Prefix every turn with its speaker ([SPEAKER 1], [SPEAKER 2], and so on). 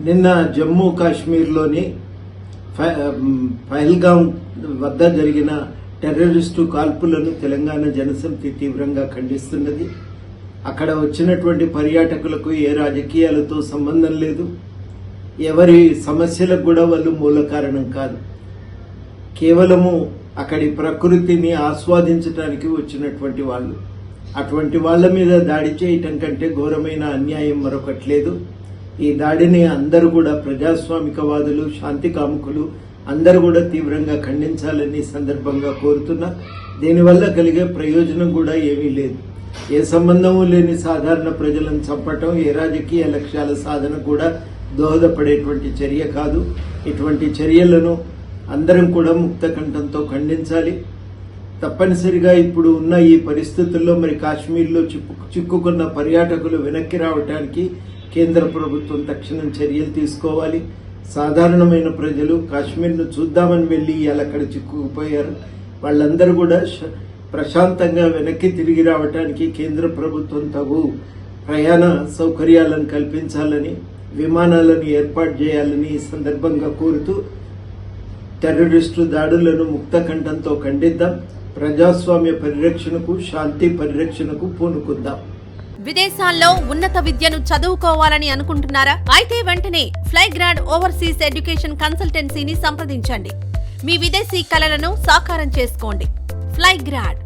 [SPEAKER 1] నిన్న జమ్మూ కాశ్మీర్లోని పహల్గాం వద్ద జరిగిన టెర్రరిస్టు కాల్పులను తెలంగాణ జనసమితి తీవ్రంగా ఖండిస్తున్నది. అక్కడ వచ్చినటువంటి పర్యాటకులకు ఏ రాజకీయాలతో సంబంధం లేదు, ఎవరి సమస్యలకు కూడా వాళ్ళు మూల కారణం కాదు. కేవలము అక్కడి ప్రకృతిని ఆస్వాదించడానికి వచ్చినటువంటి వాళ్ళు. అటువంటి వాళ్ళ మీద దాడి చేయటం కంటే ఘోరమైన అన్యాయం మరొకటి లేదు. ఈ దాడిని అందరూ కూడా ప్రజాస్వామికవాదులు, శాంతి కాముకులు అందరూ కూడా తీవ్రంగా ఖండించాలని సందర్భంగా కోరుతున్నా. దీనివల్ల కలిగే ప్రయోజనం కూడా ఏమీ లేదు. ఏ సంబంధము లేని సాధారణ ప్రజలను చంపటం ఏ రాజకీయ లక్ష్యాల సాధన కూడా దోహదపడేటువంటి చర్య కాదు. ఇటువంటి చర్యలను అందరం కూడా ముక్త కంఠంతో ఖండించాలి. తప్పనిసరిగా ఇప్పుడు ఉన్న ఈ పరిస్థితుల్లో మరి కాశ్మీర్లో చిక్కుకున్న పర్యాటకులు వెనక్కి రావడానికి కేంద్ర ప్రభుత్వం తక్షణం చర్యలు తీసుకోవాలి. సాధారణమైన ప్రజలు కాశ్మీర్ను చూద్దామని వెళ్ళి ఇవాళ అక్కడ చిక్కుకుపోయారు. వాళ్ళందరూ కూడా ప్రశాంతంగా వెనక్కి తిరిగి రావడానికి కేంద్ర ప్రభుత్వం తగు ప్రయాణ సౌకర్యాలను కల్పించాలని, విమానాలను ఏర్పాటు చేయాలని ఈ సందర్భంగా కోరుతూ టెర్రరిస్టు దాడులను ముక్త కంఠంతో ఖండిద్దాం. ప్రజాస్వామ్య పరిరక్షణకు, శాంతి పరిరక్షణకు పూనుకుందాం.
[SPEAKER 2] విదేశాల్లో ఉన్నత విద్యను చదువుకోవాలని అనుకుంటున్నారా? అయితే వెంటనే ఫ్లైగ్రాడ్ ఓవర్సీస్ ఎడ్యుకేషన్ కన్సల్టెన్సీని సంప్రదించండి. మీ విదేశీ కలలను సాకారం చేసుకోండి. ఫ్లైగ్రాడ్